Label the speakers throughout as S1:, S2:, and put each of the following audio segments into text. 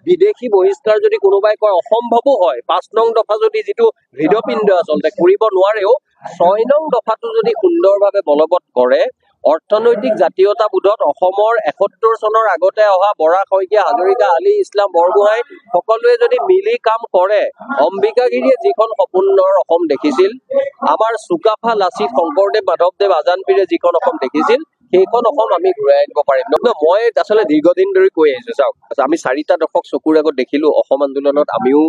S1: বিদেশী বহিষ্কাৰ যদি কোনোবাই কয় অসম্ভৱো হয়, 5 নং দফা যদি যিটো হৃদপিণ্ড আচলতে কৰিব নোৱাৰেও, 6 নং দফাটো যদি সুন্দৰভাৱে বলবৎ কৰে, অৰ্থনৈতিক জাতীয়তাবোধত অসমৰ 71 চনৰ আগতে অহা বৰা শইকীয়া, হাজৰিকা, আলী ইছলাম, বৰগোহাঁই সকলোৱে যদি মিলি কাম কৰে, অম্বিকাগিৰিয়ে যিখন সপোনৰ অসম দেখিছিল, আমাৰ চুকাফা, লাচিত, শংকৰদেৱ, মাধৱদেৱ, আজান পীৰে যিখন অসম দেখিছিল, সেইখন অসম আমি ঘূৰাই আনিব পাৰিম। মই আচলতে দীৰ্ঘদিন ধৰি কৈ আহিছো, চাওক, আমি 4টা দশক চকুৰ আগত দেখিলো অসম আন্দোলনত আমিও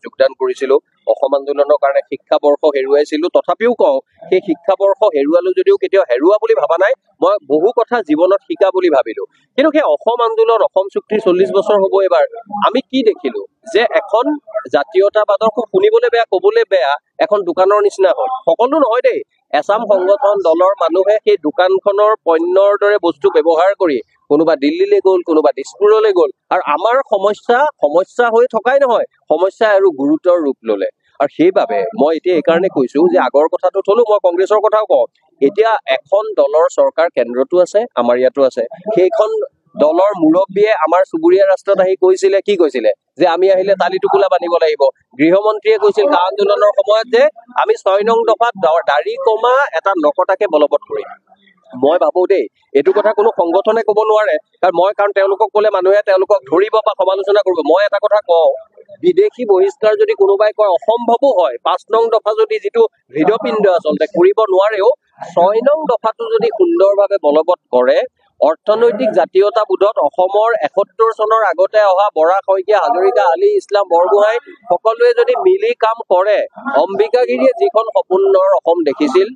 S1: যোগদান কৰিছিলো, অসম আন্দোলনৰ কাৰণে শিক্ষাবৰ্ষ হেৰুৱাইছিলো। তথাপিও কওঁ, সেই শিক্ষাবৰ্ষ হেৰুৱালো যদিও কেতিয়াও হেৰুৱা বুলি ভাবা নাই, মই বহু কথা জীৱনত শিকা বুলি ভাবিলো। কিন্তু সেই অসম আন্দোলন, অসম চুক্তিৰ 40 বছৰ হব এবাৰ, আমি কি দেখিলো যে এখন জাতীয়তাবাদক শুনিবলৈ বেয়া, কবলৈ বেয়া, এখন দোকানৰ নিচিনা হ'ল। সকলো নহয় দেই, এছাম সংগঠন দলৰ মানুহে সেই দোকানখনৰ পণ্যৰ দৰে বস্তু ব্যৱহাৰ কৰি কোনোবা দিল্লীলৈ গ'ল, কোনোবা দিছপুৰলৈ গ'ল, আৰু আমাৰ সমস্যা হৈ থকাই নহয়, সমস্যা আৰু গুৰুতৰ ৰূপ ললে। আৰু সেইবাবে মই এতিয়া এইকাৰণে কৈছো যে আগৰ কথাটো থলো, মই কংগ্ৰেছৰ কথাও কওঁ, এতিয়া এখন দলৰ চৰকাৰ কেন্দ্ৰতো আছে, আমাৰ ইয়াতো আছে। সেইখন দলৰ মুৰব্বীয়ে আমাৰ চুবুৰীয়া ৰাষ্ট্ৰত আহি কৈছিলে, কি কৈছিলে, যে আমি আহিলে তালি টোপোলা বান্ধিব লাগিব। গৃহমন্ত্ৰীয়ে কৈছিল কা আন্দোলনৰ সময়ত যে আমি 6 নং দফাত দাড়ি কমা এটা নকটাকে বলবৎ কৰিম। মই ভাবো দেই, এইটো কথা কোনো সংগঠনে কব নোৱাৰে, কাৰণ তেওঁলোকক কলে মানুহে তেওঁলোকক ধৰিব বা সমালোচনা কৰিব। মই এটা কথা কওঁ, বিদেশী বহিষ্কাৰ যদি কোনোবাই কয় অসম্ভৱো হয়, 5 নং দফা যদি যিটো হৃদপিণ্ড আচলতে কৰিব নোৱাৰেও, 6 নং দফাটো যদি সুন্দৰভাৱে বলবৎ কৰে, অৰ্থনৈতিক জাতীয়তাবোধত অসমৰ 71 চনৰ আগতে অহা বৰা শইকীয়া, হাজৰিকা, আলী ইছলাম, বৰগোহাঁই সকলোৱে যদি মিলি কাম কৰে, অম্বিকাগিৰিয়ে যিখন সপোনৰ অসম দেখিছিল,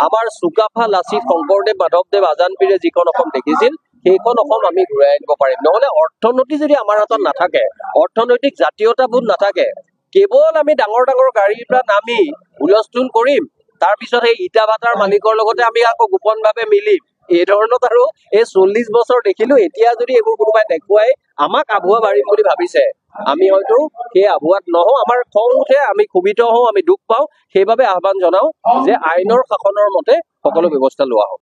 S1: আমাৰ চুকাফা, লাচিত, শংকৰদেৱ, মাধৱদেৱ, আজান পীৰে যিখন অসম দেখিছিল, সেইখন অসম আমি ঘূৰাই আনিব পাৰিম। নহলে অৰ্থনীতি যদি আমাৰ হাতত নাথাকে, অৰ্থনৈতিক জাতীয়তাবোধ নাথাকে, কেৱল আমি ডাঙৰ ডাঙৰ গাড়ীৰ পৰা নামি হুলস্থুল কৰিম, তাৰপিছত সেই ইটা ভাটাৰ মালিকৰ লগতে আমি আকৌ গোপনভাৱে মিলিম, এই ধৰণত আৰু এই 40 বছৰ দেখিলো। এতিয়া যদি এইবোৰ কোনোবাই দেখুৱাই আমাক আভুৱা মাৰিম বুলি ভাবিছে, আমি হয়তো সেই আভুৱাত নহওঁ, আমাৰ খং উঠে, আমি ক্ষোভিত হওঁ, আমি দুখ পাওঁ। সেইবাবে আহ্বান জনাও যে আইনৰ শাসনৰ মতে সকলো ব্যৱস্থা লোৱা হওক।